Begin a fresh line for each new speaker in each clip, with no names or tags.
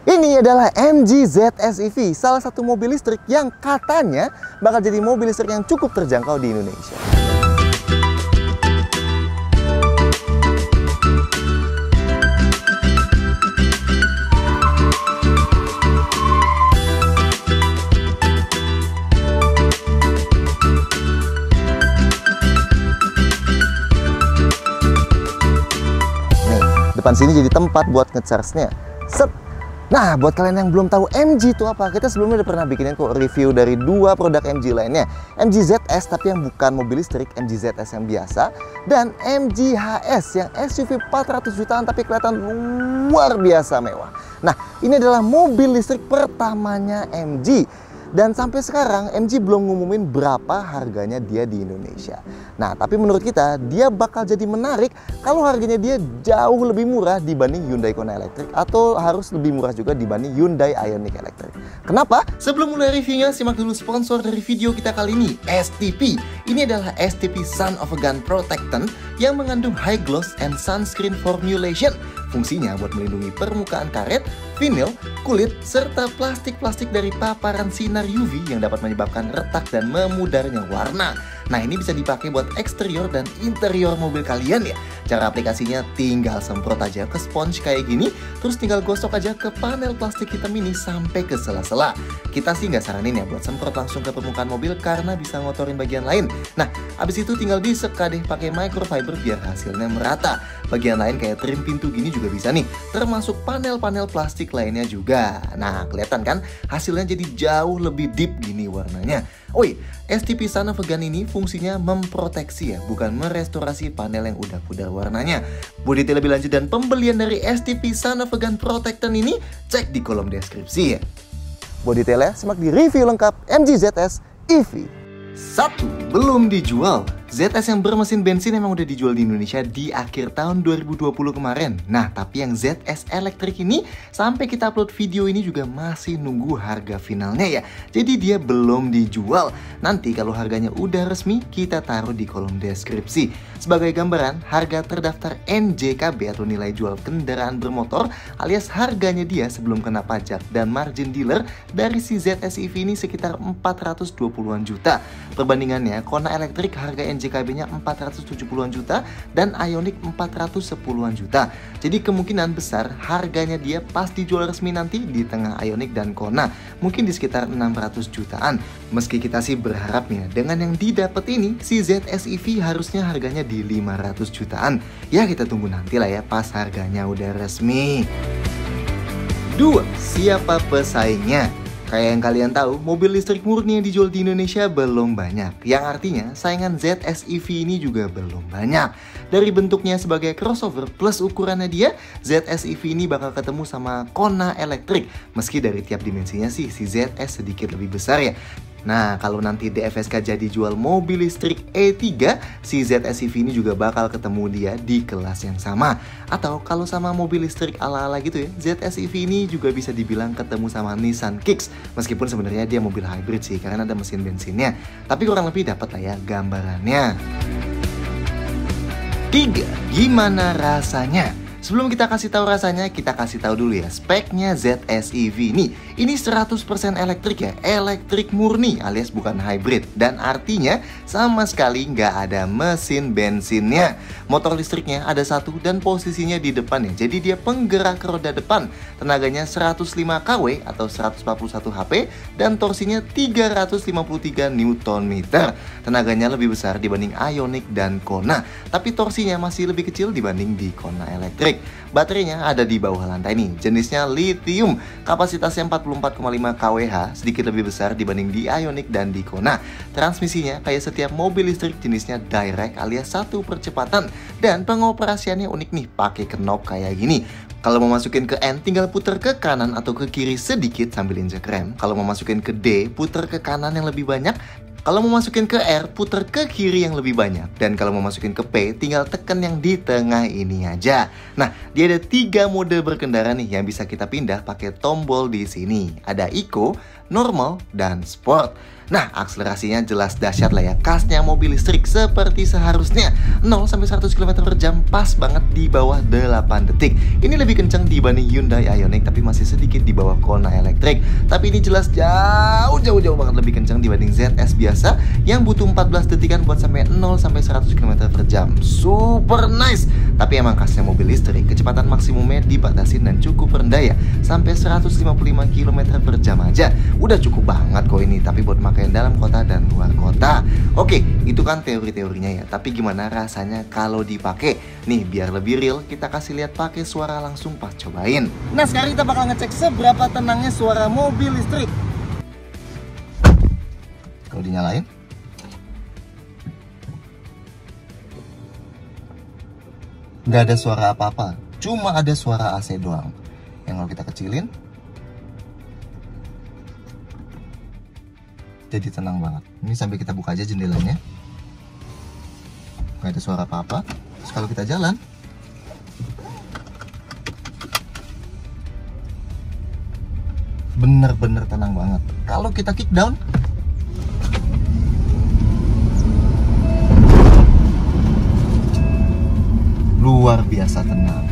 Ini adalah MG ZS EV, salah satu mobil listrik yang katanya bakal jadi mobil listrik yang cukup terjangkau di Indonesia. Nih, depan sini jadi tempat buat nge-charge-nya. Set. Nah, buat kalian yang belum tahu MG itu apa, kita sebelumnya udah pernah bikinin kok review dari dua produk MG lainnya. MG ZS tapi yang bukan mobil listrik, MG ZS yang biasa, dan MG HS yang SUV 400 jutaan tapi kelihatan luar biasa mewah. Nah, ini adalah mobil listrik pertamanya MG. Dan sampai sekarang MG belum ngumumin berapa harganya dia di Indonesia. Nah, tapi menurut kita dia bakal jadi menarik kalau harganya dia jauh lebih murah dibanding Hyundai Kona Electric atau harus lebih murah juga dibanding Hyundai Ioniq Electric. Kenapa? Sebelum mulai reviewnya, simak dulu sponsor dari video kita kali ini, STP. Ini adalah STP Son of a Gun Protectant yang mengandung high gloss and sunscreen formulation. Fungsinya buat melindungi permukaan karet, vinil, kulit, serta plastik-plastik dari paparan sinar UV yang dapat menyebabkan retak dan memudarnya warna. Nah, ini bisa dipakai buat eksterior dan interior mobil kalian ya. Cara aplikasinya tinggal semprot aja ke sponge kayak gini, terus tinggal gosok aja ke panel plastik hitam ini sampai ke sela-sela. Kita sih nggak saranin ya buat semprot langsung ke permukaan mobil karena bisa ngotorin bagian lain. Nah, abis itu tinggal diseka deh pakai microfiber biar hasilnya merata. Bagian lain kayak trim pintu gini juga bisa nih, termasuk panel-panel plastik lainnya juga. Nah, kelihatan kan hasilnya jadi jauh lebih deep gini warnanya. Oi, STP Son of a Gun ini fungsinya memproteksi ya, bukan merestorasi panel yang udah pudar warnanya. Buat detail lebih lanjut dan pembelian dari STP Son of a Gun Protectant ini, cek di kolom deskripsi ya. Buat detailnya, simak di review lengkap MG ZS EV. 1. Belum dijual. ZS yang bermesin bensin emang udah dijual di Indonesia di akhir tahun 2020 kemarin. Nah, tapi yang ZS elektrik ini sampai kita upload video ini juga masih nunggu harga finalnya ya. Jadi dia belum dijual. Nanti kalau harganya udah resmi, kita taruh di kolom deskripsi. Sebagai gambaran, harga terdaftar NJKB atau nilai jual kendaraan bermotor alias harganya dia sebelum kena pajak dan margin dealer dari si ZS EV ini sekitar 420-an juta. Perbandingannya, Kona elektrik harga NJKB-nya 470-an juta dan Ioniq 410-an juta. Jadi kemungkinan besar harganya dia pas dijual resmi nanti di tengah Ioniq dan Kona, mungkin di sekitar 600 jutaan. Meski kita sih berharapnya dengan yang didapat ini si ZS EV harusnya harganya di 500 jutaan. Ya kita tunggu nanti lah ya pas harganya udah resmi. 2. Siapa pesaingnya? Kayak yang kalian tahu, mobil listrik murni yang dijual di Indonesia belum banyak. Yang artinya, saingan ZS EV ini juga belum banyak. Dari bentuknya sebagai crossover plus ukurannya dia, ZS EV ini bakal ketemu sama Kona elektrik. Meski dari tiap dimensinya sih, si ZS sedikit lebih besar ya. Nah, kalau nanti DFSK jadi jual mobil listrik E3, si ZS EV ini juga bakal ketemu dia di kelas yang sama. Atau kalau sama mobil listrik ala-ala gitu ya, ZS EV ini juga bisa dibilang ketemu sama Nissan Kicks. Meskipun sebenarnya dia mobil hybrid sih, karena ada mesin bensinnya. Tapi kurang lebih dapat lah ya gambarannya. 3. Gimana rasanya? Sebelum kita kasih tahu rasanya, kita kasih tahu dulu ya speknya ZS EV ini. Ini 100% elektrik ya, elektrik murni alias bukan hybrid. Dan artinya sama sekali nggak ada mesin bensinnya. Motor listriknya ada satu dan posisinya di depan ya. Jadi dia penggerak roda depan. Tenaganya 105 kW atau 141 HP dan torsinya 353 Nm. Tenaganya lebih besar dibanding Ioniq dan Kona, tapi torsinya masih lebih kecil dibanding di Kona elektrik. Baterainya ada di bawah lantai nih, jenisnya lithium, kapasitasnya 44,5 kWh, sedikit lebih besar dibanding di Ioniq dan di Kona. Transmisinya kayak setiap mobil listrik jenisnya direct alias satu percepatan, dan pengoperasiannya unik nih, pakai knob kayak gini. Kalau mau masukin ke N, tinggal puter ke kanan atau ke kiri sedikit sambil injek rem. Kalau mau masukin ke D, puter ke kanan yang lebih banyak. Kalau mau masukin ke R, putar ke kiri yang lebih banyak. Dan kalau mau masukin ke P, tinggal tekan yang di tengah ini aja. Nah, dia ada 3 mode berkendara nih yang bisa kita pindah pakai tombol di sini. Ada Eco, Normal, dan Sport. Nah, akselerasinya jelas dahsyat lah ya. Kasnya mobil listrik seperti seharusnya. 0-100 km/jam pas banget di bawah 8 detik. Ini lebih kencang dibanding Hyundai Ioniq, tapi masih sedikit di bawah Kona Electric. Tapi ini jelas jauh banget lebih kencang dibanding ZS biasa yang butuh 14 detikan buat sampai 0-100 km/jam. Super nice. Tapi emang khasnya mobil listrik, kecepatan maksimumnya dibatasin dan cukup rendah ya. Sampai 155 km/jam aja. Udah cukup banget kok ini, tapi buat makan dalam kota dan luar kota. Oke, itu kan teori-teorinya ya. Tapi gimana rasanya kalau dipakai? Nih, biar lebih real, kita kasih lihat pakai suara langsung pas cobain. Nah, sekarang kita bakal ngecek seberapa tenangnya suara mobil listrik. Kalau dinyalain, nggak ada suara apa-apa, cuma ada suara AC doang. Yang kalau kita kecilin, jadi tenang banget. Ini sambil kita buka aja jendelanya, nggak ada suara apa-apa. Terus kalau kita jalan, bener-bener tenang banget. Kalau kita kick down, luar biasa tenang.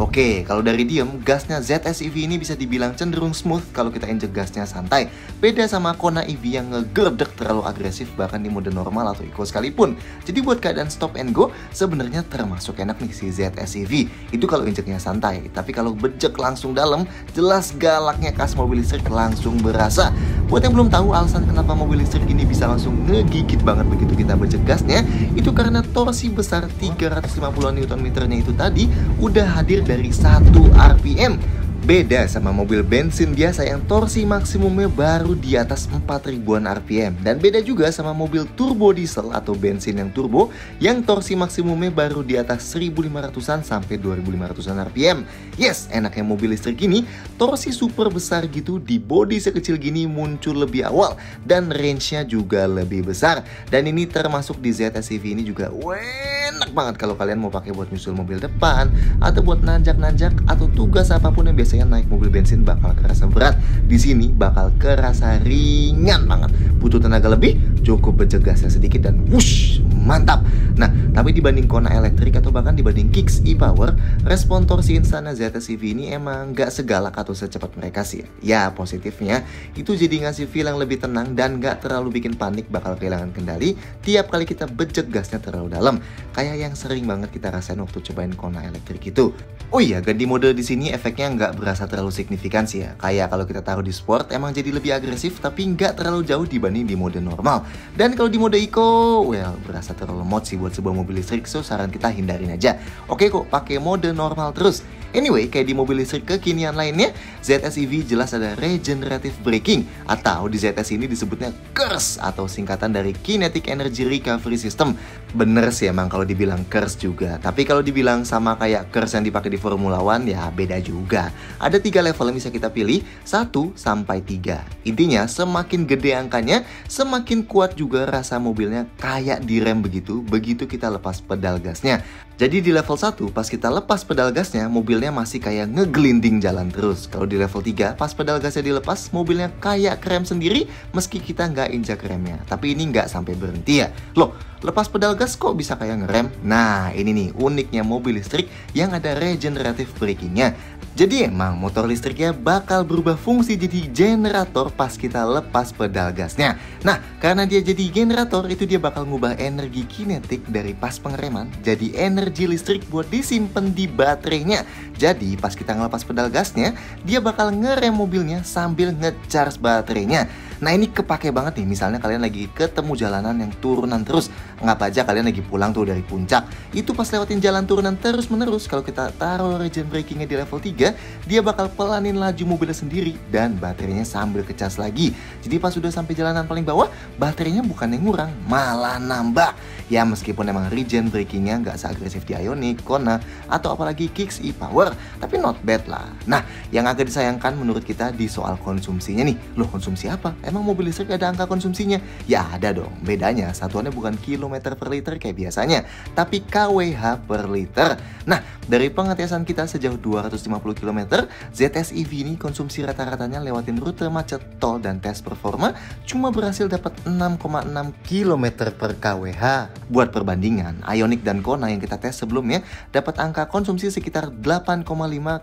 Oke, kalau dari diem, gasnya ZS EV ini bisa dibilang cenderung smooth kalau kita injek gasnya santai. Beda sama Kona EV yang ngegerdek terlalu agresif bahkan di mode normal atau eco sekalipun. Jadi buat keadaan stop and go, sebenarnya termasuk enak nih si ZS EV. Itu kalau injeknya santai, tapi kalau bejek langsung dalam, jelas galaknya kas mobil listrik langsung berasa. Buat yang belum tahu alasan kenapa mobil listrik ini bisa langsung ngegigit banget begitu kita bejek gasnya, itu karena torsi besar 350 Nm-nya itu tadi udah hadir dari 1 RPM. Beda sama mobil bensin biasa yang torsi maksimumnya baru di atas 4000-an RPM. Dan beda juga sama mobil turbo diesel atau bensin yang turbo yang torsi maksimumnya baru di atas 1500-an sampai 2500-an RPM. Yes, enaknya mobil listrik ini torsi super besar gitu di bodi sekecil gini muncul lebih awal dan range-nya juga lebih besar. Dan ini termasuk di ZS EV ini juga enak banget kalau kalian mau pakai buat nyusul mobil depan atau buat nanjak-nanjak atau tugas apapun yang biasanya naik mobil bensin bakal kerasa berat. Di sini bakal kerasa ringan banget. Butuh tenaga lebih, cukup bejek gasnya sedikit dan wush, mantap. Nah, tapi dibanding Kona Electric atau bahkan dibanding Kicks e-Power, respon torsi instan ZS EV ini emang gak segalak atau secepat mereka sih. Ya, positifnya itu jadi ngasih feel yang lebih tenang dan gak terlalu bikin panik bakal kehilangan kendali tiap kali kita bejek gasnya terlalu dalam. Kayak yang sering banget kita rasain waktu cobain Kona Electric itu. Oh iya, ganti mode di sini efeknya nggak berasa terlalu signifikan sih ya. Kayak kalau kita taruh di sport emang jadi lebih agresif tapi nggak terlalu jauh dibanding di mode normal. Dan kalau di mode eco, well, berasa terlalu lemot sih buat sebuah mobil listrik, so saran kita hindarin aja. Oke kok, pakai mode normal terus. Anyway, kayak di mobil listrik kekinian lainnya, ZS EV jelas ada regenerative braking atau di ZS ini disebutnya KERS atau singkatan dari Kinetic Energy Recovery System. Bener sih emang kalau dibilang KERS juga, tapi kalau dibilang sama kayak KERS yang dipakai di Formula One ya beda juga. Ada 3 level yang bisa kita pilih, 1 sampai 3. Intinya semakin gede angkanya, semakin kuat juga rasa mobilnya kayak direm begitu kita lepas pedal gasnya. Jadi di level 1 pas kita lepas pedal gasnya, mobilnya masih kayak ngegelinding jalan terus. Kalau di level 3 pas pedal gasnya dilepas, mobilnya kayak krem sendiri meski kita nggak injak remnya. Tapi ini nggak sampai berhenti ya. Loh, lepas pedal gas kok bisa kayak ngerem? Nah, ini nih uniknya mobil listrik yang ada regenerative brakingnya. Jadi emang motor listriknya bakal berubah fungsi jadi generator pas kita lepas pedal gasnya. Nah, karena dia jadi generator, itu dia bakal ngubah energi kinetik dari pas pengereman jadi energi listrik buat disimpan di baterainya. Jadi pas kita ngelepas pedal gasnya, dia bakal ngerem mobilnya sambil ngecharge baterainya. Nah, ini kepake banget nih, misalnya kalian lagi ketemu jalanan yang turunan terus. Anggap aja kalian lagi pulang tuh dari puncak. Itu pas lewatin jalan turunan terus menerus, kalau kita taruh regen brakingnya di level 3, dia bakal pelanin laju mobilnya sendiri dan baterainya sambil kecas lagi. Jadi pas sudah sampai jalanan paling bawah, baterainya bukan yang ngurang, malah nambah. Ya meskipun emang regen brakingnya nggak seagresif di Ioniq, Kona, atau apalagi Kicks e-Power, tapi not bad lah. Nah, yang agak disayangkan menurut kita di soal konsumsinya nih. Loh, konsumsi apa? Emang mobil listrik ada angka konsumsinya? Ya ada dong, bedanya satuannya bukan kilometer per liter kayak biasanya, tapi kWh per liter. Nah, dari pengetesan kita sejauh 250 km, ZS EV ini konsumsi rata-ratanya lewatin rute macet tol dan tes performa cuma berhasil dapat 6,6 km per kWh. Buat perbandingan, Ioniq dan Kona yang kita tes sebelumnya dapat angka konsumsi sekitar 8,5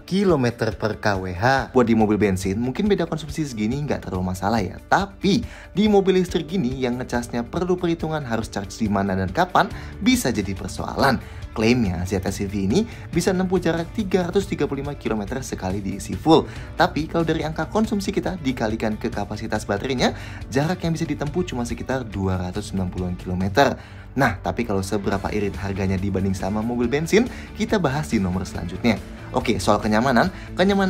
km per kWh. Buat di mobil bensin, mungkin beda konsumsi segini nggak terlalu masalah ya. Tapi di mobil listrik gini yang ngecasnya perlu perhitungan harus charge di mana dan kapan, bisa jadi persoalan. Klaimnya ZS EV ini bisa menempuh jarak 335 km sekali diisi full. Tapi kalau dari angka konsumsi kita dikalikan ke kapasitas baterainya, jarak yang bisa ditempuh cuma sekitar 290 km. Nah, tapi kalau seberapa irit harganya dibanding sama mobil bensin, kita bahas di nomor selanjutnya. Oke, soal kenyamanan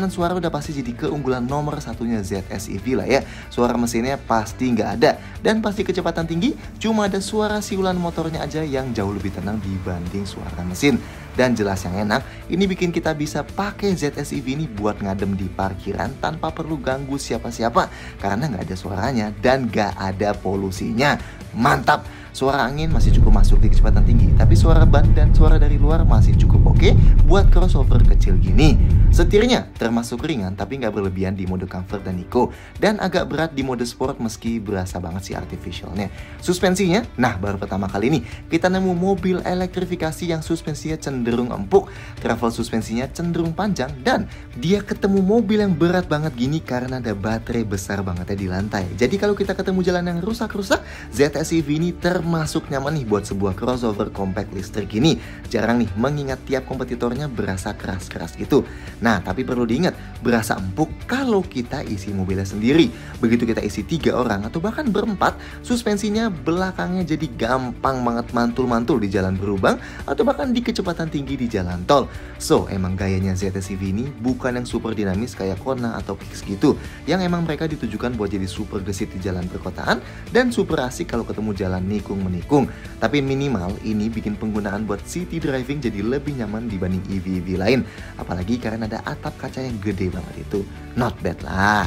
suara udah pasti jadi keunggulan nomor satunya ZS EV lah ya. Suara mesinnya pasti nggak ada, dan pasti kecepatan tinggi, cuma ada suara siulan motornya aja yang jauh lebih tenang dibanding suara mesin. Dan jelas yang enak, ini bikin kita bisa pakai ZS EV ini buat ngadem di parkiran tanpa perlu ganggu siapa-siapa, karena nggak ada suaranya dan nggak ada polusinya. Mantap! Suara angin masih cukup masuk di kecepatan tinggi, tapi suara ban dan suara dari luar masih cukup oke buat crossover kecil gini. Setirnya termasuk ringan tapi nggak berlebihan di mode comfort dan eco, dan agak berat di mode sport meski berasa banget sih artificialnya. Suspensinya, nah baru pertama kali ini kita nemu mobil elektrifikasi yang suspensinya cenderung empuk, travel suspensinya cenderung panjang, dan dia ketemu mobil yang berat banget gini karena ada baterai besar bangetnya di lantai. Jadi kalau kita ketemu jalan yang rusak-rusak, ZS EV ini termasuk nyaman nih buat sebuah crossover compact listrik ini. Jarang nih mengingat tiap kompetitornya berasa keras-keras gitu. Nah, tapi perlu diingat, berasa empuk kalau kita isi mobilnya sendiri. Begitu kita isi 3 orang atau bahkan berempat, suspensinya belakangnya jadi gampang banget mantul-mantul di jalan berlubang atau bahkan di kecepatan tinggi di jalan tol. So, emang gayanya ZS EV ini bukan yang super dinamis kayak Kona atau Kicks gitu, yang emang mereka ditujukan buat jadi super gesit di jalan perkotaan dan super asik kalau ketemu jalan nikung-menikung. Tapi minimal ini bikin penggunaan buat city driving jadi lebih nyaman dibanding EV-EV lain. Apalagi karena ada atap kaca yang gede banget itu. Not bad lah.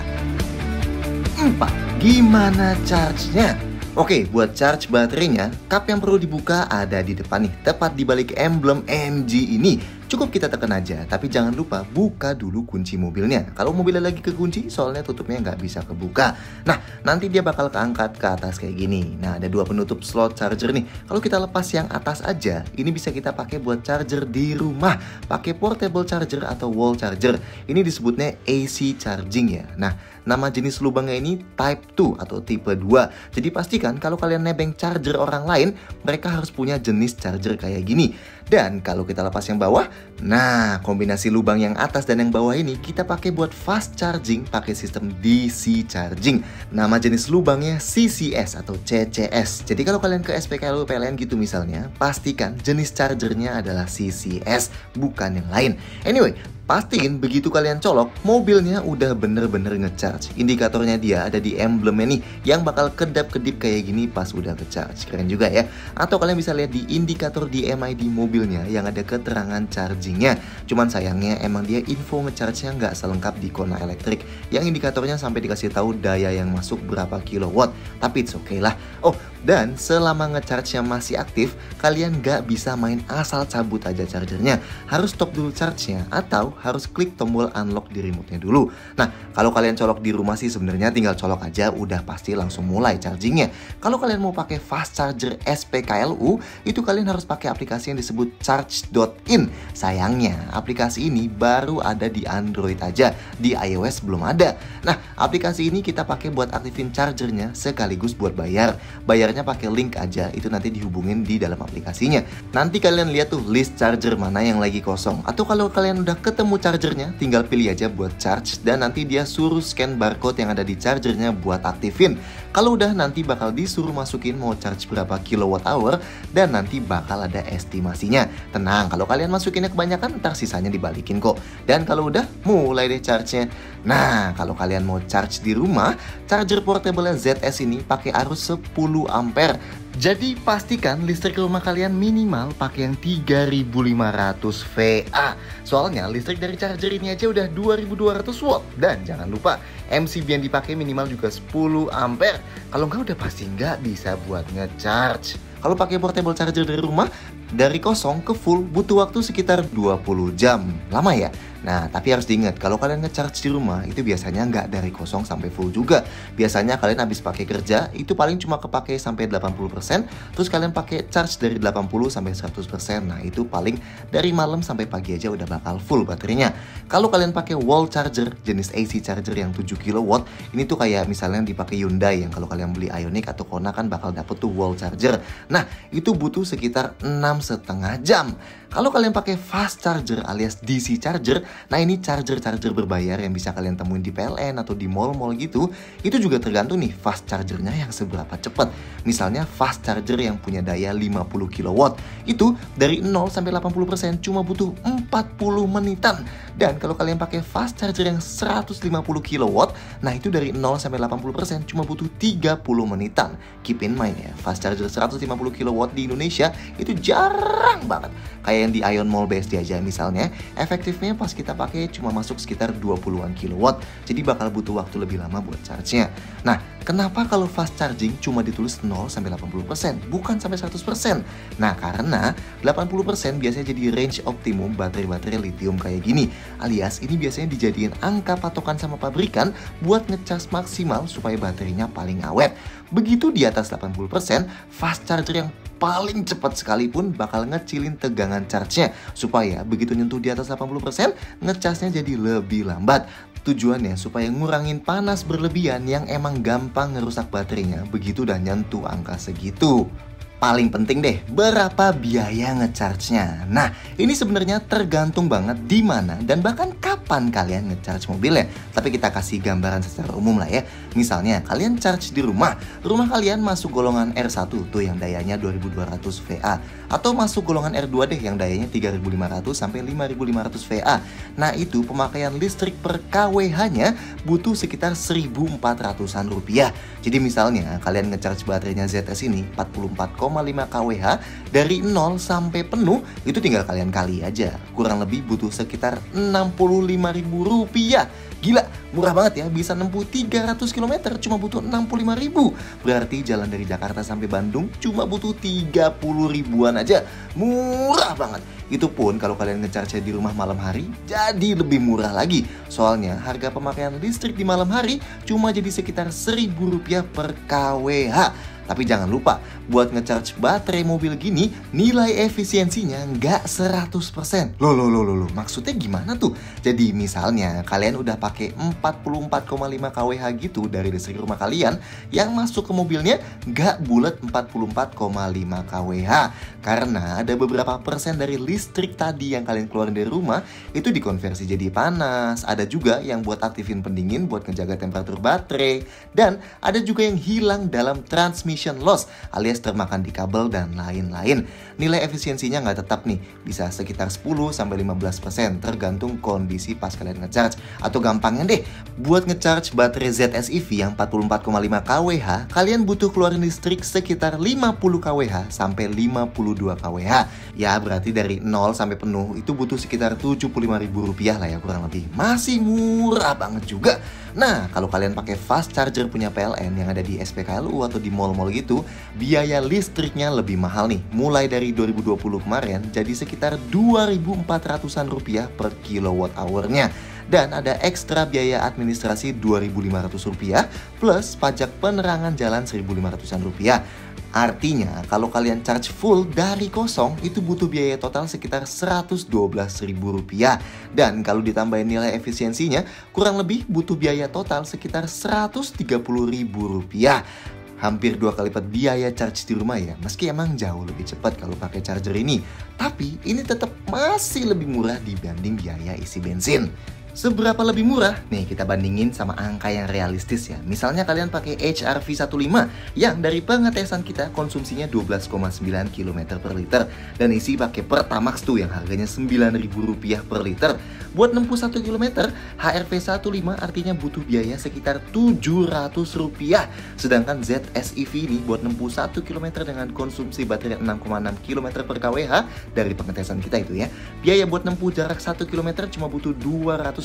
4. Gimana charge-nya? Oke, buat charge baterainya, kap yang perlu dibuka ada di depan nih, tepat di balik emblem MG ini. Cukup kita tekan aja, tapi jangan lupa buka dulu kunci mobilnya. Kalau mobilnya lagi kekunci, soalnya tutupnya nggak bisa kebuka. Nah, nanti dia bakal keangkat ke atas kayak gini. Nah, ada 2 penutup slot charger nih. Kalau kita lepas yang atas aja, ini bisa kita pakai buat charger di rumah. Pakai portable charger atau wall charger. Ini disebutnya AC charging ya. Nah, nama jenis lubangnya ini Type 2 atau tipe 2. Jadi pastikan kalau kalian nebeng charger orang lain, mereka harus punya jenis charger kayak gini. Dan kalau kita lepas yang bawah, nah kombinasi lubang yang atas dan yang bawah ini kita pakai buat fast charging pakai sistem DC charging. Nama jenis lubangnya CCS atau CCS. Jadi kalau kalian ke SPKLU PLN gitu misalnya, pastikan jenis chargernya adalah CCS, bukan yang lain. Anyway, pastiin begitu kalian colok, mobilnya udah bener-bener ngecharge. Indikatornya dia ada di emblemnya nih, yang bakal kedap-kedip kayak gini pas udah ngecharge. Keren juga ya. Atau kalian bisa lihat di indikator DMI di mobilnya yang ada keterangan chargingnya. Cuman sayangnya emang dia info ngecharge-nya nggak selengkap di Kona elektrik, yang indikatornya sampai dikasih tahu daya yang masuk berapa kilowatt. Tapi it's okay lah. Oh, dan selama ngecharge-nya masih aktif, kalian nggak bisa main asal cabut aja chargernya. Harus stop dulu charge-nya atau harus klik tombol unlock di remote-nya dulu. Nah, kalau kalian colok di rumah sih sebenarnya tinggal colok aja udah pasti langsung mulai chargingnya. Kalau kalian mau pakai fast charger SPKLU, itu kalian harus pakai aplikasi yang disebut charge.in. Sayangnya, aplikasi ini baru ada di Android aja, di iOS belum ada. Nah, aplikasi ini kita pakai buat aktifin chargernya sekaligus buat bayar. Bayarnya pakai link aja, itu nanti dihubungin di dalam aplikasinya. Nanti kalian lihat tuh list charger mana yang lagi kosong. Atau kalau kalian udah ketemu chargernya, tinggal pilih aja buat charge dan nanti dia suruh scan barcode yang ada di chargernya buat aktifin. Kalau udah nanti bakal disuruh masukin mau charge berapa kilowatt hour dan nanti bakal ada estimasinya. Tenang, kalau kalian masukinnya kebanyakan ntar sisanya dibalikin kok. Dan kalau udah mulai deh charge-nya. Nah, kalau kalian mau charge di rumah, charger portable ZS ini pakai arus 10 ampere. Jadi pastikan listrik rumah kalian minimal pakai yang 3500 VA. Soalnya listrik dari charger ini aja udah 2200 watt. Dan jangan lupa MCB yang dipakai minimal juga 10 ampere. Kalau nggak udah pasti nggak bisa buat ngecharge. Kalau pakai portable charger dari rumah, dari kosong ke full butuh waktu sekitar 20 jam. Lama ya? Nah, tapi harus diingat, kalau kalian ngecharge di rumah, itu biasanya nggak dari kosong sampai full juga. Biasanya kalian habis pakai kerja, itu paling cuma kepake sampai 80%, terus kalian pakai charge dari 80 sampai 100%. Nah, itu paling dari malam sampai pagi aja udah bakal full baterainya. Kalau kalian pakai wall charger, jenis AC charger yang 7 kW, ini tuh kayak misalnya dipakai Hyundai, yang kalau kalian beli Ioniq atau Kona kan bakal dapet tuh wall charger. Nah, itu butuh sekitar 6,5 jam. Kalau kalian pakai fast charger alias DC charger, nah ini charger-charger berbayar yang bisa kalian temuin di PLN atau di mall-mall gitu, itu juga tergantung nih fast chargernya yang seberapa cepat. Misalnya fast charger yang punya daya 50 kW, itu dari 0 sampai 80% cuma butuh 40 menitan. Dan kalau kalian pakai fast charger yang 150 kW, nah itu dari 0 sampai 80% cuma butuh 30 menitan. Keep in mind ya, fast charger 150 kW di Indonesia itu jarang banget. Kayak yang di Ion Mall BSD aja misalnya, efektifnya pas kita pakai cuma masuk sekitar 20-an kilowatt, jadi bakal butuh waktu lebih lama buat charge-nya. Nah, kenapa kalau fast charging cuma ditulis 0 sampai 80%, bukan sampai 100%? Nah, karena 80% biasanya jadi range optimum baterai-baterai lithium kayak gini. Alias ini biasanya dijadiin angka patokan sama pabrikan buat ngecas maksimal supaya baterainya paling awet. Begitu di atas 80%, fast charger yang paling cepat sekalipun bakal ngecilin tegangan charge-nya supaya begitu nyentuh di atas 80%, ngecasnya jadi lebih lambat. Tujuannya supaya ngurangin panas berlebihan yang emang gampang ngerusak baterainya begitu udah nyentuh angka segitu. Paling penting deh, berapa biaya ngecharge-nya. Nah, ini sebenarnya tergantung banget di mana dan bahkan kapan kalian ngecharge mobilnya. Tapi kita kasih gambaran secara umum lah ya. Misalnya, kalian charge di rumah kalian masuk golongan R1 tuh yang dayanya 2200 VA. Atau masuk golongan R2 deh yang dayanya 3500 sampai 5500 VA. Nah, itu pemakaian listrik per kWh-nya butuh sekitar 1.400-an rupiah. Jadi misalnya, kalian ngecharge baterainya ZS ini 44,5 kWh dari 0 sampai penuh, itu tinggal kalian kali aja. Kurang lebih butuh sekitar 65.000 rupiah. Gila, murah banget ya, bisa nempuh 300 km cuma butuh 65.000. Berarti jalan dari Jakarta sampai Bandung cuma butuh 30 ribuan aja. Murah banget. Itu pun kalau kalian ngecharge di rumah malam hari, jadi lebih murah lagi. Soalnya harga pemakaian listrik di malam hari cuma jadi sekitar 1.000 rupiah per kWh. Tapi jangan lupa, buat ngecharge baterai mobil gini, nilai efisiensinya nggak 100%. Loh, maksudnya gimana tuh? Jadi misalnya, kalian udah pakai 44,5 kWh gitu dari listrik rumah kalian, yang masuk ke mobilnya nggak bulat 44,5 kWh. Karena ada beberapa persen dari listrik tadi yang kalian keluarin dari rumah, itu dikonversi jadi panas. Ada juga yang buat aktifin pendingin buat ngejaga temperatur baterai. Dan ada juga yang hilang dalam transmission loss alias termakan di kabel dan lain-lain. Nilai efisiensinya nggak tetap nih, bisa sekitar 10-15% tergantung kondisi pas kalian ngecharge. Atau gampangnya deh, buat ngecharge baterai ZS EV yang 44,5 kWh, kalian butuh keluarin listrik sekitar 50 kWh sampai 52 kWh. Ya berarti dari 0 sampai penuh itu butuh sekitar 75.000 rupiah lah ya kurang lebih. Masih murah banget juga. Nah, kalau kalian pakai fast charger punya PLN yang ada di SPKLU atau di mall-mall gitu, biaya listriknya lebih mahal nih. Mulai dari 2020 kemarin jadi sekitar 2.400-an rupiah per kilowatt hour-nya. Dan ada ekstra biaya administrasi 2.500 rupiah plus pajak penerangan jalan 1.500-an rupiah. Artinya, kalau kalian charge full dari kosong, itu butuh biaya total sekitar 112.000 rupiah. Dan kalau ditambahin nilai efisiensinya, kurang lebih butuh biaya total sekitar 130.000 rupiah. Hampir 2 kali lipat biaya charge di rumah ya. Meski emang jauh lebih cepat kalau pakai charger ini, tapi ini tetap masih lebih murah dibanding biaya isi bensin. Seberapa lebih murah? Nih kita bandingin sama angka yang realistis ya. Misalnya kalian pakai HRV15 yang dari pengetesan kita konsumsinya 12,9 km per liter dan isi pakai Pertamax tuh yang harganya Rp9.000 per liter. Buat nempuh 1 km, HRV15 artinya butuh biaya sekitar Rp700. Sedangkan ZS-EV ini buat nempuh 1 km dengan konsumsi baterai 6,6 km per kWh dari pengetesan kita itu ya. Biaya buat nempuh jarak 1 km cuma butuh Rp250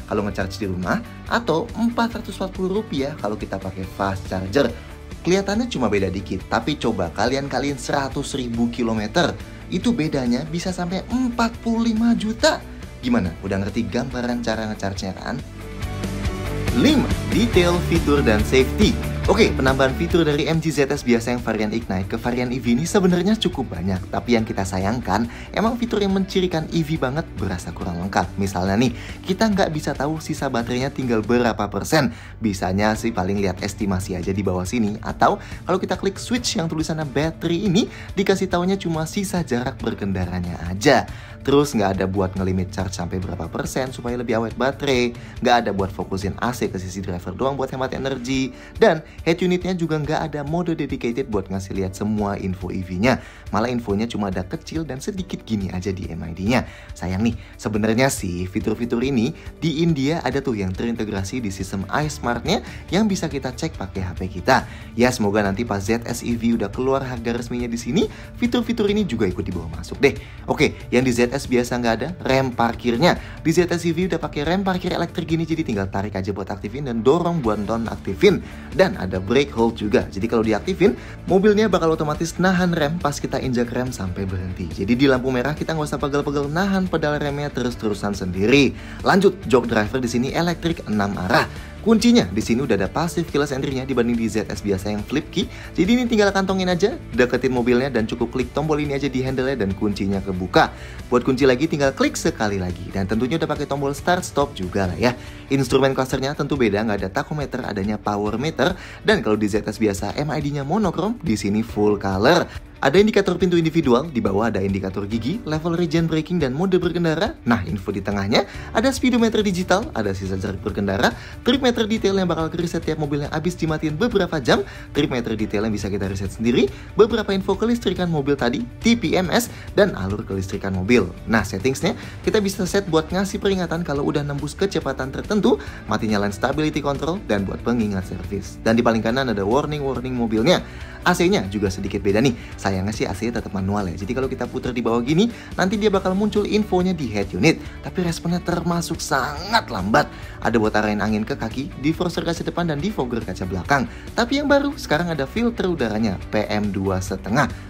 kalau ngecharge di rumah atau Rp440 kalau kita pakai fast charger. Kelihatannya cuma beda dikit, tapi coba kalian kaliin 100.000 km, itu bedanya bisa sampai 45 juta. Gimana? Udah ngerti gambaran cara ngecharge-nya kan? 5. Detail, fitur, dan safety. Oke, penambahan fitur dari MG ZS biasa yang varian Ignite ke varian EV ini sebenarnya cukup banyak. Tapi yang kita sayangkan, emang fitur yang mencirikan EV banget berasa kurang lengkap. Misalnya nih, kita nggak bisa tahu sisa baterainya tinggal berapa persen. Bisanya sih paling lihat estimasi aja di bawah sini. Atau kalau kita klik switch yang tulisannya battery ini, dikasih taunya cuma sisa jarak berkendaranya aja. Terus nggak ada buat ngelimit charge sampai berapa persen supaya lebih awet baterai. Nggak ada buat fokusin AC ke sisi driver doang buat hemat energi. Dan head unitnya juga nggak ada mode dedicated buat ngasih lihat semua info EV-nya. Malah infonya cuma ada kecil dan sedikit gini aja di MID-nya. Sayang nih, sebenarnya sih fitur-fitur ini di India ada tuh yang terintegrasi di sistem iSmart-nya yang bisa kita cek pakai HP kita. Ya semoga nanti pas ZS EV udah keluar harga resminya di sini, fitur-fitur ini juga ikut dibawa masuk deh. Oke, yang di ZS biasa nggak ada rem parkirnya. Di ZS EV udah pakai rem parkir elektrik gini, jadi tinggal tarik aja buat aktifin dan dorong buat non-aktifin. Dan ada brake hold juga, jadi kalau diaktifin mobilnya bakal otomatis nahan rem pas kita injak rem sampai berhenti. Jadi di lampu merah kita nggak usah pegel-pegel nahan pedal remnya terus-terusan sendiri. Lanjut, jok driver di sini elektrik 6 arah. Kuncinya di sini udah ada passive keyless entry-nya dibanding di ZS biasa yang flip key. Jadi ini tinggal kantongin aja, deketin mobilnya dan cukup klik tombol ini aja di handle-nya dan kuncinya kebuka. Buat kunci lagi tinggal klik sekali lagi dan tentunya udah pakai tombol start stop juga lah ya. Instrumen clusternya tentu beda, nggak ada tachometer, adanya power meter. Dan kalau di ZS biasa MID-nya monokrom, di sini full color. Ada indikator pintu individual, di bawah ada indikator gigi, level regen braking, dan mode berkendara. Nah, info di tengahnya ada speedometer digital, ada sisa jarak berkendara, trip meter detail yang bakal reset tiap mobil yang habis dimatiin beberapa jam, trip meter detail yang bisa kita reset sendiri, beberapa info kelistrikan mobil tadi, TPMS, dan alur kelistrikan mobil. Nah, settingsnya kita bisa set buat ngasih peringatan kalau udah nembus kecepatan tertentu, mati nyalain stability control, dan buat pengingat servis. Dan di paling kanan ada warning mobilnya. AC-nya juga sedikit beda nih. Sayangnya sih AC-nya tetap manual ya. Jadi kalau kita putar di bawah gini, nanti dia bakal muncul infonya di head unit. Tapi responnya termasuk sangat lambat. Ada buat arahin angin ke kaki, diffuser kaca depan, dan defogger kaca belakang. Tapi yang baru, sekarang ada filter udaranya PM2,5.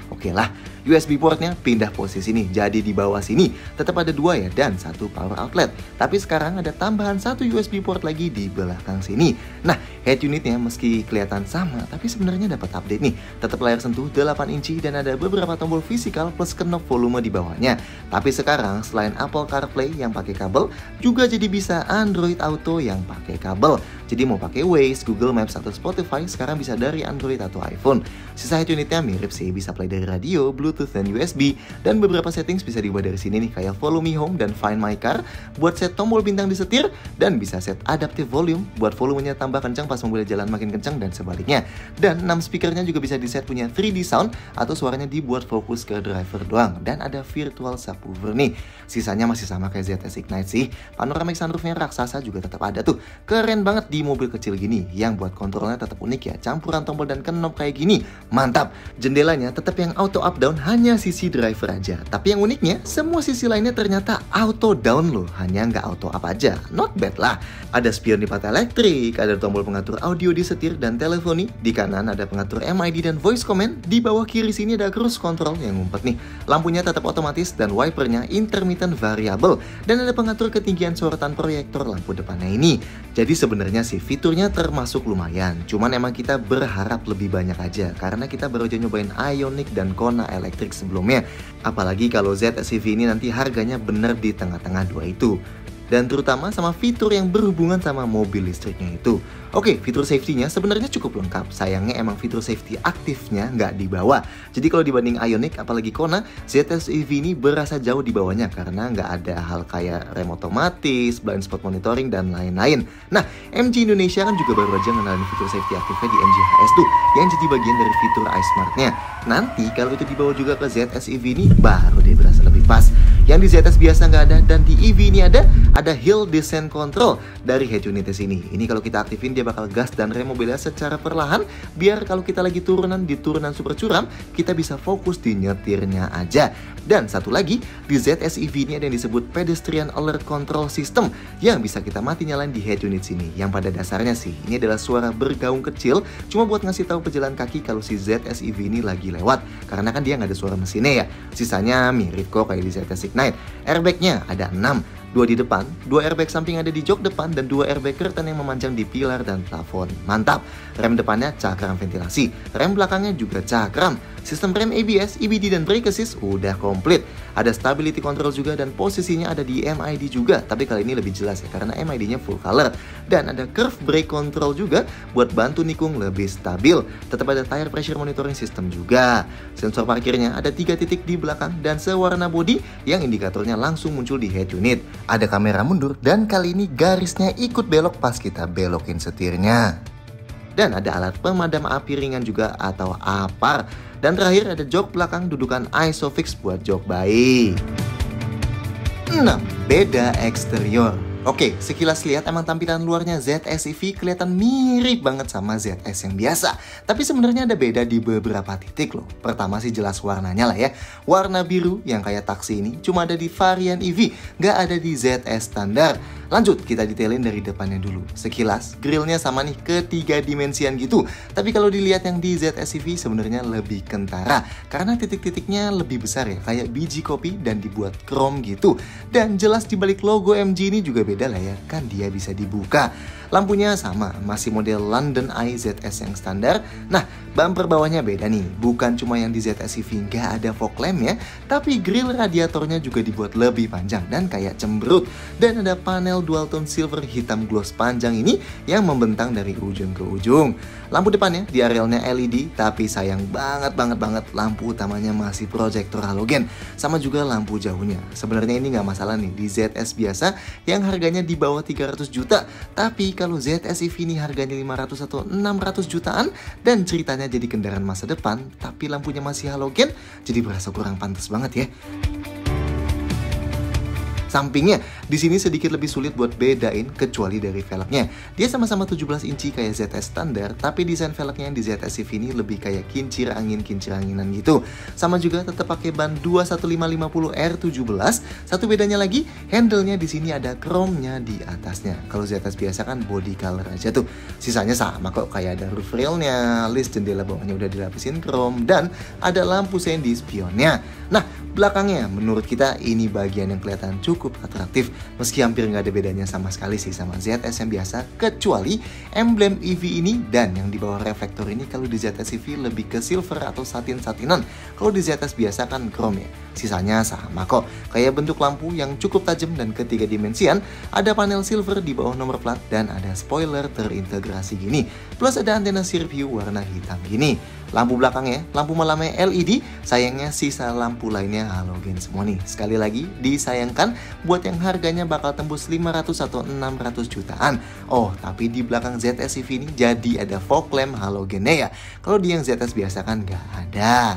Oke lah, USB portnya pindah posisi nih, jadi di bawah sini tetap ada 2 ya dan 1 power outlet. Tapi sekarang ada tambahan 1 USB port lagi di belakang sini. Nah, head unitnya meski kelihatan sama, tapi sebenarnya dapat update nih. Tetap layar sentuh 8 inci dan ada beberapa tombol fisikal plus knob volume di bawahnya. Tapi sekarang selain Apple CarPlay yang pakai kabel, juga jadi bisa Android Auto yang pakai kabel. Jadi mau pakai Waze, Google Maps, atau Spotify sekarang bisa dari Android atau iPhone. Sisa head unitnya mirip sih, bisa play dari radio, Bluetooth, dan USB. Dan beberapa settings bisa diubah dari sini nih, kayak Follow Me Home dan Find My Car, buat set tombol bintang di setir, dan bisa set Adaptive Volume, buat volumenya tambah kencang pas mobilnya jalan makin kencang dan sebaliknya. Dan 6 speakernya juga bisa di set punya 3D sound, atau suaranya dibuat fokus ke driver doang. Dan ada virtual subwoofer nih. Sisanya masih sama kayak ZS Ignite sih. Panoramic sunroofnya raksasa juga tetap ada tuh. Keren banget di mobil kecil gini, yang buat kontrolnya tetap unik ya, campuran tombol dan knob kayak gini, mantap. Jendelanya tetap yang auto up down, hanya sisi driver aja. Tapi yang uniknya, semua sisi lainnya ternyata auto down loh, hanya nggak auto up aja. Not bad lah. Ada spion di pata elektrik, ada tombol pengatur audio di setir dan teleponi. Di kanan ada pengatur MID dan voice command. Di bawah kiri sini ada cruise control yang ngumpet nih. Lampunya tetap otomatis dan wipernya intermittent variable. Dan ada pengatur ketinggian sorotan proyektor lampu depannya ini. Jadi sebenarnya sih fiturnya termasuk lumayan. Cuman emang kita berharap lebih banyak aja, karena kita baru aja nyobain Ioniq dan Kona elektrik sebelumnya. Apalagi kalau ZS EV ini nanti harganya bener di tengah-tengah dua itu. dan terutama sama fitur yang berhubungan sama mobil listriknya itu. Oke, fitur safety-nya sebenarnya cukup lengkap. Sayangnya emang fitur safety aktifnya nggak dibawa. Jadi kalau dibanding Ioniq apalagi Kona, ZS EV ini berasa jauh di bawahnya karena nggak ada hal kayak rem otomatis, blind spot monitoring, dan lain-lain. Nah, MG Indonesia kan juga baru aja ngenalin fitur safety aktifnya di MG HS tuh, yang jadi bagian dari fitur iSmart-nya. Nanti kalau itu dibawa juga ke ZS EV ini, baru dia berasa lebih pas. Yang di ZS biasa nggak ada, dan di EV ini ada Hill Descent Control dari head unit sini. Ini kalau kita aktifin dia bakal gas dan rem mobilnya secara perlahan, biar kalau kita lagi turunan di turunan super curam, kita bisa fokus di nyetirnya aja. Dan satu lagi, di ZS EV ini ada yang disebut Pedestrian Alert Control System yang bisa kita mati nyalain di head unit sini. Yang pada dasarnya sih, ini adalah suara bergaung kecil cuma buat ngasih tahu pejalan kaki kalau si ZS EV ini lagi lewat. Karena kan dia nggak ada suara mesinnya ya. Sisanya mirip kok kayak di ZS Ignite. Airbagnya ada 6. 2 di depan, 2 airbag samping ada di jok depan, dan 2 airbag curtain yang memanjang di pilar dan plafon. Mantap! Rem depannya cakram ventilasi, rem belakangnya juga cakram. Sistem rem ABS, EBD, dan brake assist udah komplit. Ada stability control juga, dan posisinya ada di MID juga. Tapi kali ini lebih jelas ya, karena MID-nya full color. Dan ada curve brake control juga buat bantu nikung lebih stabil. Tetap ada tire pressure monitoring system juga. Sensor parkirnya ada 3 titik di belakang dan sewarna bodi yang indikatornya langsung muncul di head unit. Ada kamera mundur, dan kali ini garisnya ikut belok pas kita belokin setirnya. Dan ada alat pemadam api ringan juga atau APAR. Dan terakhir ada jok belakang dudukan ISOFIX buat jok bayi. 6. Beda eksterior. Oke, sekilas lihat emang tampilan luarnya ZS EV kelihatan mirip banget sama ZS yang biasa. Tapi sebenarnya ada beda di beberapa titik loh. Pertama sih jelas warnanya lah ya. Warna biru yang kayak taksi ini cuma ada di varian EV, nggak ada di ZS standar. Lanjut, kita detailin dari depannya dulu. Sekilas, grillnya sama nih, ketiga dimensian gitu. Tapi kalau dilihat yang di ZS EV sebenarnya lebih kentara. Karena titik-titiknya lebih besar ya, kayak biji kopi dan dibuat chrome gitu. Dan jelas di balik logo MG ini juga beda lah ya, kan dia bisa dibuka. Lampunya sama, masih model London Eye ZS yang standar. Nah, bumper bawahnya beda nih. Bukan cuma yang di ZS EV nggak ada fog lamp ya, tapi grill radiatornya juga dibuat lebih panjang dan kayak cemberut. Dan ada panel dual tone silver hitam gloss panjang ini yang membentang dari ujung ke ujung. Lampu depannya di arealnya LED, tapi sayang banget lampu utamanya masih proyektor halogen. Sama juga lampu jauhnya. Sebenarnya ini nggak masalah nih di ZS biasa yang harganya di bawah 300 juta, tapi kalau ZS EV ini harganya 500 atau 600 jutaan dan ceritanya jadi kendaraan masa depan, tapi lampunya masih halogen, jadi berasa kurang pantas banget ya. Sampingnya, di sini sedikit lebih sulit buat bedain kecuali dari velgnya. Dia sama-sama 17 inci kayak ZS standar, tapi desain velgnya yang di ZS EV ini lebih kayak kincir anginan gitu. Sama juga tetap pakai ban 21550 R17. Satu bedanya lagi, handle-nya di sini ada chrome-nya di atasnya. Kalau ZS biasa kan body color aja tuh. Sisanya sama kok, kayak ada roof rail-nya, list jendela bawahnya udah dilapisin chrome, dan ada lampu sen di spionnya. Nah, belakangnya menurut kita ini bagian yang kelihatan cukup atraktif, meski hampir nggak ada bedanya sama sekali sih sama ZS yang biasa, kecuali emblem EV ini dan yang di bawah reflektor ini. Kalau di ZS EV lebih ke silver atau satin-satinan, kalau di ZS biasa kan chrome ya. Sisanya sama kok, kayak bentuk lampu yang cukup tajam dan ketiga dimensian, ada panel silver di bawah nomor plat, dan ada spoiler terintegrasi gini, plus ada antena sirip view warna hitam gini. Lampu belakangnya, lampu malamnya LED, sayangnya sisa lampu lainnya halogen semua nih. Sekali lagi, disayangkan buat yang harganya bakal tembus 500 atau 600 jutaan. Oh, tapi di belakang ZS EV ini jadi ada fog lamp halogennya ya. Kalau di yang ZS biasa kan nggak ada.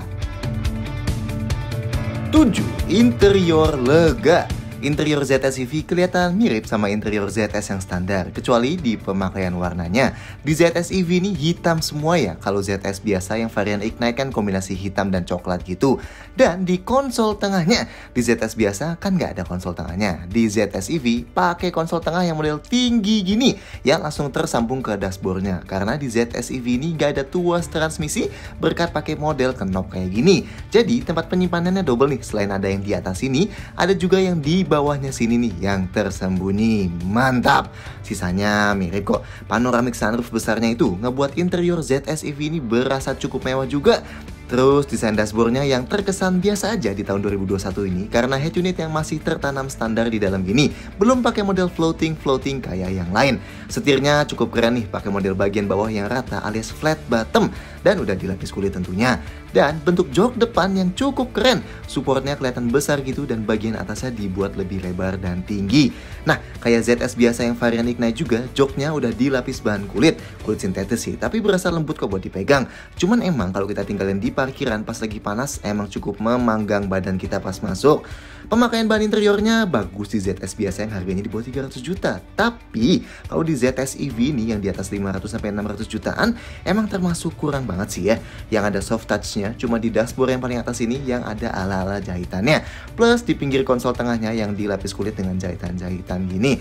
7. Interior lega. Interior ZS EV kelihatan mirip sama interior ZS yang standar, kecuali di pemakaian warnanya. Di ZS EV ini hitam semua ya, kalau ZS biasa yang varian Ignite kan kombinasi hitam dan coklat gitu. Dan di konsol tengahnya, di ZS biasa kan nggak ada konsol tengahnya. Di ZS EV pakai konsol tengah yang model tinggi gini, yang langsung tersambung ke dashboardnya. Karena di ZS EV ini nggak ada tuas transmisi berkat pakai model knob kayak gini. Jadi tempat penyimpanannya double nih, selain ada yang di atas sini, ada juga yang di bawahnya sini nih yang tersembunyi. Mantap. Sisanya mirip kok. Panoramic sunroof besarnya itu ngebuat interior ZS EV ini berasa cukup mewah juga. Terus desain dashboardnya yang terkesan biasa aja di tahun 2021 ini karena head unit yang masih tertanam standar di dalam gini, belum pakai model floating kayak yang lain. Setirnya cukup keren nih, pakai model bagian bawah yang rata alias flat bottom dan udah dilapis kulit tentunya. Dan bentuk jok depan yang cukup keren, supportnya kelihatan besar gitu dan bagian atasnya dibuat lebih lebar dan tinggi. Nah, kayak ZS biasa yang varian Ignite juga, joknya udah dilapis bahan kulit sintetis sih, tapi berasa lembut kok buat dipegang. Cuman emang kalau kita tinggalin di parkiran pas lagi panas, emang cukup memanggang badan kita pas masuk. Pemakaian bahan interiornya bagus di ZS biasa yang harganya di bawah 300 juta. Tapi kalau di ZS EV nih yang di atas 500-600 jutaan, emang termasuk kurang banget sih ya. Yang ada soft touch-nya cuma di dashboard yang paling atas ini yang ada ala-ala jahitannya. Plus di pinggir konsol tengahnya yang dilapis kulit dengan jahitan-jahitan gini.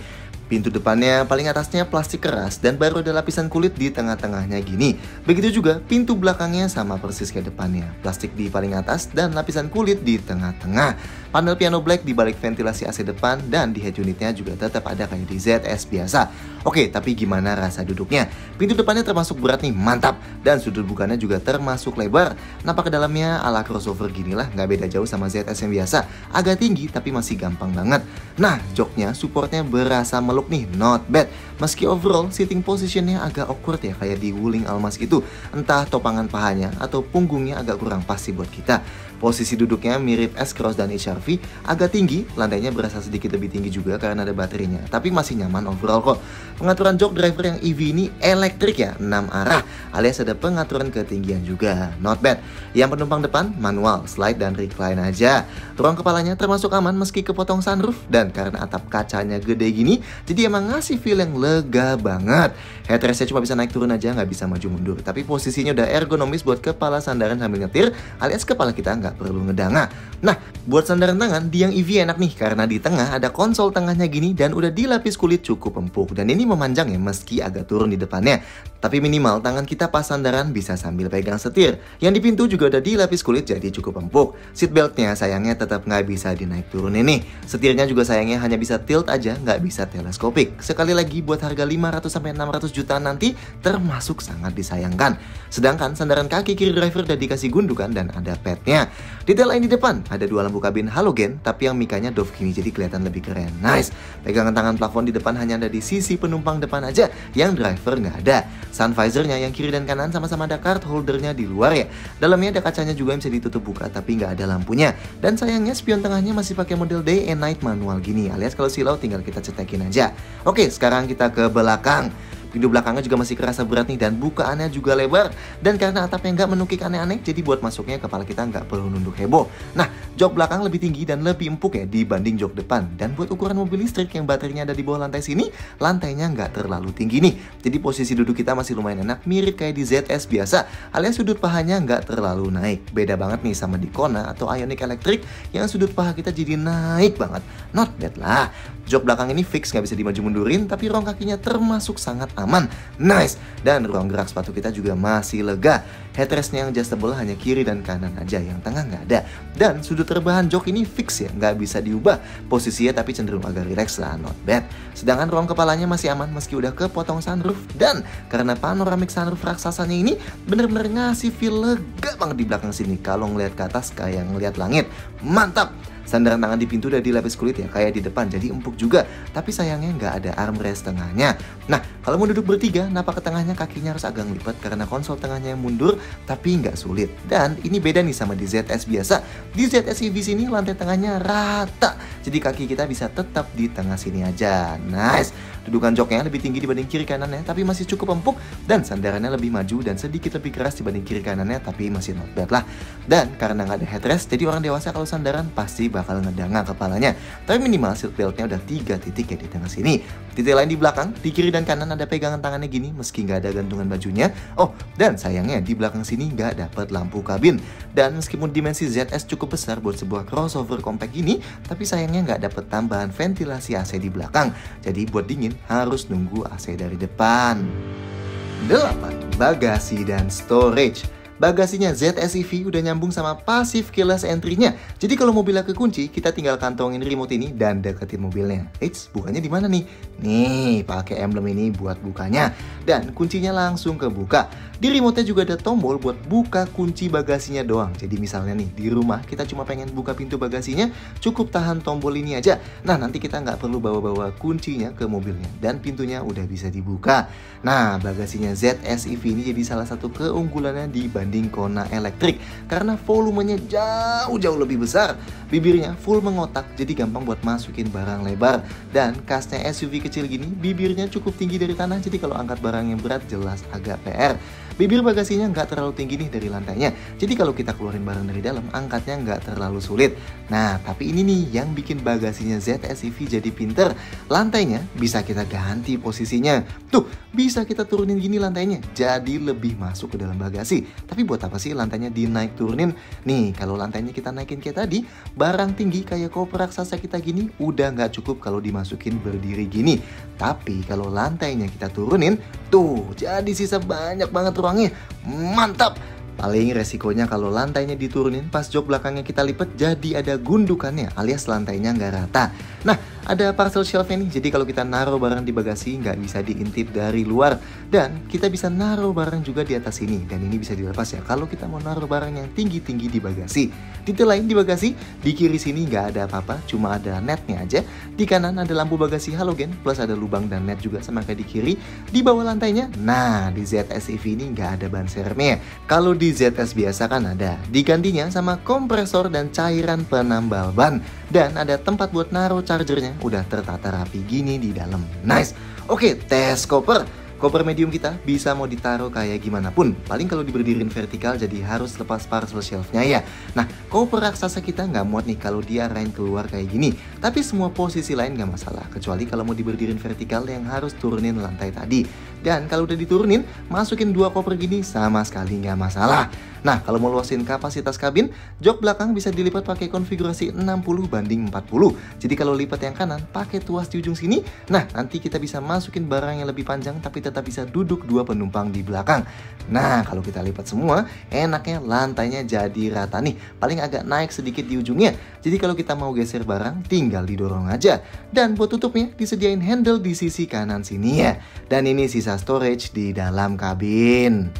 Pintu depannya paling atasnya plastik keras dan baru ada lapisan kulit di tengah-tengahnya gini. Begitu juga pintu belakangnya sama persis kayak depannya. Plastik di paling atas dan lapisan kulit di tengah-tengah. Panel piano black di balik ventilasi AC depan dan di head unitnya juga tetap ada kayak di ZS biasa. Oke, tapi gimana rasa duduknya? Pintu depannya termasuk berat nih, mantap. Dan sudut bukanya juga termasuk lebar. Napak ke dalamnya ala crossover ginilah, nggak beda jauh sama ZS yang biasa. Agak tinggi tapi masih gampang banget. Nah, joknya supportnya berasa meluk nih, not bad. Meski overall sitting positionnya agak awkward ya, kayak di Wuling Almas gitu. Entah topangan pahanya atau punggungnya agak kurang pasti buat kita. Posisi duduknya mirip S-Cross dan HRV, agak tinggi, lantainya berasa sedikit lebih tinggi juga karena ada baterainya, tapi masih nyaman overall kok. Pengaturan jok driver yang EV ini elektrik ya, 6 arah, alias ada pengaturan ketinggian juga, not bad. Yang penumpang depan manual, slide dan recline aja. Ruang kepalanya termasuk aman meski kepotong sunroof, dan karena atap kacanya gede gini, jadi emang ngasih feel yang lega banget. Headrestnya cuma bisa naik turun aja, nggak bisa maju mundur, tapi posisinya udah ergonomis buat kepala sandaran sambil nyetir, alias kepala kita nggak perlu ngedanga. Nah, buat sandaran tangan di yang EV enak nih karena di tengah ada konsol tengahnya gini dan udah dilapis kulit cukup empuk. Dan ini memanjang ya meski agak turun di depannya. Tapi minimal tangan kita pas sandaran bisa sambil pegang setir. Yang di pintu juga udah dilapis kulit jadi cukup empuk. Seatbeltnya sayangnya tetap nggak bisa dinaik turun ini. Setirnya juga sayangnya hanya bisa tilt aja, nggak bisa teleskopik. Sekali lagi buat harga 500-600 jutaan nanti termasuk sangat disayangkan. Sedangkan sandaran kaki kiri driver udah dikasih gundukan dan ada padnya. Detail lain di depan, ada dua lampu kabin halogen, tapi yang mikanya doff gini jadi kelihatan lebih keren. Nice. Pegangan tangan plafon di depan hanya ada di sisi penumpang depan aja, yang driver nggak ada. Sun visornya yang kiri dan kanan sama-sama ada card holdernya di luar ya. Dalamnya ada kacanya juga yang bisa ditutup buka, tapi nggak ada lampunya. Dan sayangnya spion tengahnya masih pakai model day and night manual gini, alias kalau silau tinggal kita cetekin aja. Oke, sekarang kita ke belakang. Pintu belakangnya juga masih kerasa berat nih dan bukaannya juga lebar. Dan karena atapnya nggak menukik aneh-aneh, jadi buat masuknya kepala kita nggak perlu nunduk heboh. Nah, jok belakang lebih tinggi dan lebih empuk ya dibanding jok depan. Dan buat ukuran mobil listrik yang baterainya ada di bawah lantai sini, lantainya nggak terlalu tinggi nih. Jadi posisi duduk kita masih lumayan enak, mirip kayak di ZS biasa, alias sudut pahanya nggak terlalu naik. Beda banget nih sama di Kona atau Ioniq Electric yang sudut paha kita jadi naik banget. Not bad lah. Jok belakang ini fix nggak bisa dimaju mundurin, tapi ruang kakinya termasuk sangat aman. Nice. Dan ruang gerak sepatu kita juga masih lega. Headrestnya yang adjustable hanya kiri dan kanan aja, yang tengah nggak ada. Dan sudut rebahan jok ini fix ya, nggak bisa diubah posisinya, tapi cenderung agak relax lah, not bad. Sedangkan ruang kepalanya masih aman meski udah kepotong sunroof. Dan karena panoramic sunroof raksasanya ini bener-bener ngasih feel lega banget di belakang sini. Kalau ngeliat ke atas kayak ngeliat langit. Mantap. Sandaran tangan di pintu udah dilapis kulit ya, kayak di depan, jadi empuk juga. Tapi sayangnya nggak ada armrest tengahnya. Nah, kalau mau duduk bertiga, napak ke tengahnya kakinya harus agak ngelipat karena konsol tengahnya yang mundur, tapi nggak sulit. Dan ini beda nih sama di ZS biasa. Di ZS EV sini lantai tengahnya rata, jadi kaki kita bisa tetap di tengah sini aja. Nice. Dudukan joknya lebih tinggi dibanding kiri kanannya, tapi masih cukup empuk. Dan sandarannya lebih maju dan sedikit lebih keras dibanding kiri kanannya, tapi masih not bad lah. Dan karena nggak ada headrest, jadi orang dewasa kalau sandaran pasti bakal ngedanga kepalanya. Tapi minimal seatbeltnya udah 3 titik ya di tengah sini. Titik lain di belakang, di kiri dan kanan ada pegangan tangannya gini meski nggak ada gantungan bajunya. Oh, dan sayangnya di belakang sini nggak dapet lampu kabin. Dan meskipun dimensi ZS cukup besar buat sebuah crossover compact gini, tapi sayangnya nggak dapet tambahan ventilasi AC di belakang. Jadi buat dingin harus nunggu AC dari depan. 8. Bagasi dan storage. bagasinya ZS EV udah nyambung sama passive keyless entry-nya. Jadi kalau mobilnya kekunci, kita tinggal kantongin remote ini dan deketin mobilnya. Eits, bukanya di mana nih? Nih, pakai emblem ini buat bukanya. Dan kuncinya langsung kebuka. Di remote-nya juga ada tombol buat buka kunci bagasinya doang. Jadi misalnya nih, di rumah kita cuma pengen buka pintu bagasinya, cukup tahan tombol ini aja. Nah, nanti kita nggak perlu bawa-bawa kuncinya ke mobilnya. Dan pintunya udah bisa dibuka. Nah, bagasinya ZS EV ini jadi salah satu keunggulannya dibanding Kona elektrik. Karena volumenya jauh-jauh lebih besar. Bibirnya full mengotak, jadi gampang buat masukin barang lebar. Dan kasnya SUV kecil gini, bibirnya cukup tinggi dari tanah. Jadi kalau angkat barang yang berat jelas agak PR. Bibir bagasinya nggak terlalu tinggi nih dari lantainya. Jadi kalau kita keluarin barang dari dalam, angkatnya nggak terlalu sulit. Nah, tapi ini nih yang bikin bagasinya ZS EV jadi pinter. Lantainya bisa kita ganti posisinya. Tuh, bisa kita turunin gini lantainya. Jadi lebih masuk ke dalam bagasi. Tapi buat apa sih lantainya dinaik turunin? Nih, kalau lantainya kita naikin kayak tadi, barang tinggi kayak koper raksasa kita gini udah nggak cukup kalau dimasukin berdiri gini. Tapi kalau lantainya kita turunin, tuh jadi sisa banyak banget ruangnya. Mantap! Paling resikonya kalau lantainya diturunin pas jok belakangnya kita lipat jadi ada gundukannya alias lantainya nggak rata. Nah, ada parcel shelf-nya nih, jadi kalau kita naruh barang di bagasi nggak bisa diintip dari luar. Dan kita bisa naruh barang juga di atas sini, dan ini bisa dilepas ya kalau kita mau naruh barang yang tinggi-tinggi di bagasi. Detail lain di bagasi, di kiri sini nggak ada apa-apa, cuma ada netnya aja. Di kanan ada lampu bagasi halogen, plus ada lubang dan net juga sama kayak di kiri. Di bawah lantainya, nah di ZS EV ini nggak ada ban serepnya. Kalau di ZS biasa kan ada, digantinya sama kompresor dan cairan penambal ban. Dan ada tempat buat naruh chargernya, udah tertata rapi gini di dalam. Nice. Oke, tes koper. Koper medium kita bisa mau ditaruh kayak gimana pun. Paling kalau diberdiriin vertikal jadi harus lepas parcel shelf-nya ya. Nah, koper raksasa kita nggak muat nih kalau dia arahin keluar kayak gini. Tapi semua posisi lain nggak masalah. Kecuali kalau mau diberdiriin vertikal yang harus turunin lantai tadi. Dan kalau udah diturunin, masukin 2 koper gini sama sekali nggak masalah. Nah, kalau mau luasin kapasitas kabin, jok belakang bisa dilipat pakai konfigurasi 60:40. Jadi kalau lipat yang kanan, pakai tuas di ujung sini. Nah, nanti kita bisa masukin barang yang lebih panjang tapi tetap bisa duduk 2 penumpang di belakang. Nah, kalau kita lipat semua, enaknya lantainya jadi rata nih. Paling agak naik sedikit di ujungnya. Jadi kalau kita mau geser barang, tinggal didorong aja. Dan buat tutupnya, disediain handle di sisi kanan sini ya. Dan ini sisa storage di dalam kabin.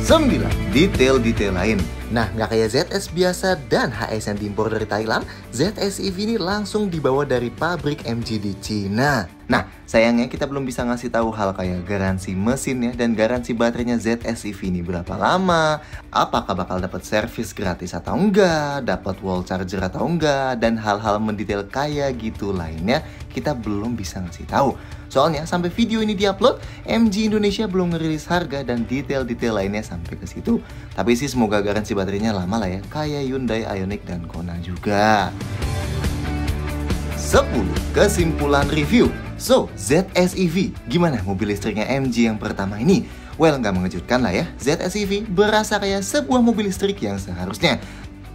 Sembilan, detail-detail lain. Nah, nggak kayak ZS biasa dan HS yang diimpor dari Thailand, ZS EV ini langsung dibawa dari pabrik MG di Cina. Nah, sayangnya kita belum bisa ngasih tahu hal kayak garansi mesinnya dan garansi baterainya ZS EV ini berapa lama, apakah bakal dapat servis gratis atau enggak, dapat wall charger atau enggak, dan hal-hal mendetail kayak gitu lainnya kita belum bisa ngasih tahu. Soalnya sampai video ini diupload, MG Indonesia belum ngerilis harga dan detail-detail lainnya sampai ke situ. Tapi sih semoga garansi baterainya lama lah ya, kayak Hyundai Ioniq dan Kona juga. 10. Kesimpulan review. So, ZS EV, gimana mobil listriknya MG yang pertama ini? Well, nggak mengejutkan lah ya, ZS EV berasa kayak sebuah mobil listrik yang seharusnya.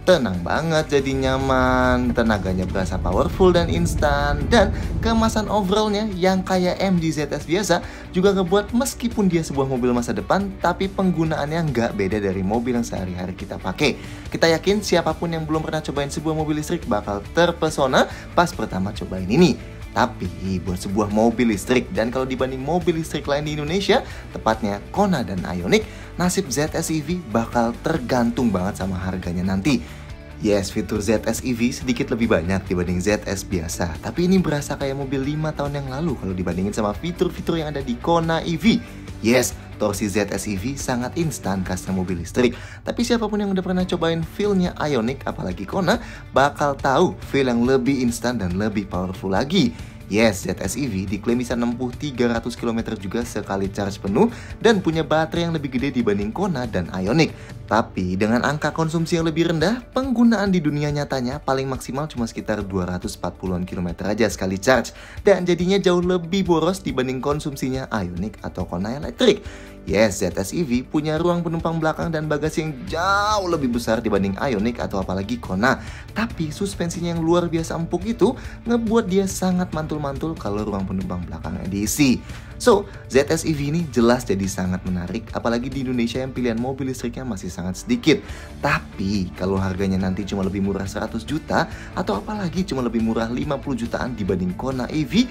Tenang banget, jadi nyaman, tenaganya berasa powerful dan instan, dan kemasan overallnya yang kayak MG ZS biasa juga ngebuat meskipun dia sebuah mobil masa depan, tapi penggunaannya nggak beda dari mobil yang sehari-hari kita pakai. Kita yakin siapapun yang belum pernah cobain sebuah mobil listrik bakal terpesona pas pertama cobain ini. Tapi buat sebuah mobil listrik, dan kalau dibanding mobil listrik lain di Indonesia, tepatnya Kona dan Ioniq, nasib ZS EV bakal tergantung banget sama harganya nanti. Yes, fitur ZS EV sedikit lebih banyak dibanding ZS biasa, tapi ini berasa kayak mobil 5 tahun yang lalu kalau dibandingin sama fitur-fitur yang ada di Kona EV. Yes, torsi ZS EV sangat instan khasnya mobil listrik, tapi siapapun yang udah pernah cobain feel-nya Ioniq apalagi Kona bakal tahu feel yang lebih instan dan lebih powerful lagi. Yes, ZS EV diklaim bisa nempuh 300 km juga sekali charge penuh dan punya baterai yang lebih gede dibanding Kona dan Ioniq. Tapi dengan angka konsumsi yang lebih rendah, penggunaan di dunia nyatanya paling maksimal cuma sekitar 240-an km aja sekali charge. Dan jadinya jauh lebih boros dibanding konsumsinya Ioniq atau Kona elektrik. Yes, ZS EV punya ruang penumpang belakang dan bagasi yang jauh lebih besar dibanding Ioniq atau apalagi Kona. Tapi suspensinya yang luar biasa empuk itu ngebuat dia sangat mantul-mantul kalau ruang penumpang belakangnya diisi. So, ZS EV ini jelas jadi sangat menarik, apalagi di Indonesia yang pilihan mobil listriknya masih sangat sedikit. Tapi, kalau harganya nanti cuma lebih murah 100 juta, atau apalagi cuma lebih murah 50 jutaan dibanding Kona EV,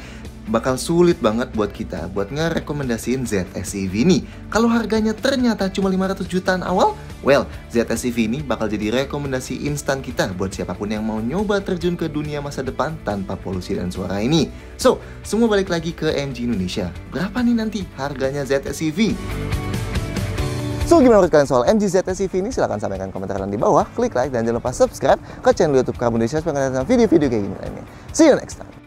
bakal sulit banget buat kita buat ngerekomendasiin ZS EV ini. Kalau harganya ternyata cuma 500 jutaan awal, well, ZS EV ini bakal jadi rekomendasi instan kita buat siapapun yang mau nyoba terjun ke dunia masa depan tanpa polusi dan suara ini. So, semua balik lagi ke MG Indonesia. Berapa nih nanti harganya ZS EV? So, gimana menurut kalian soal MG ZS EV ini? Silahkan sampaikan komentar kalian di bawah, klik like, dan jangan lupa subscribe ke channel YouTube Carbon Indonesia supaya kalian video-video kayak gini lainnya. See you next time!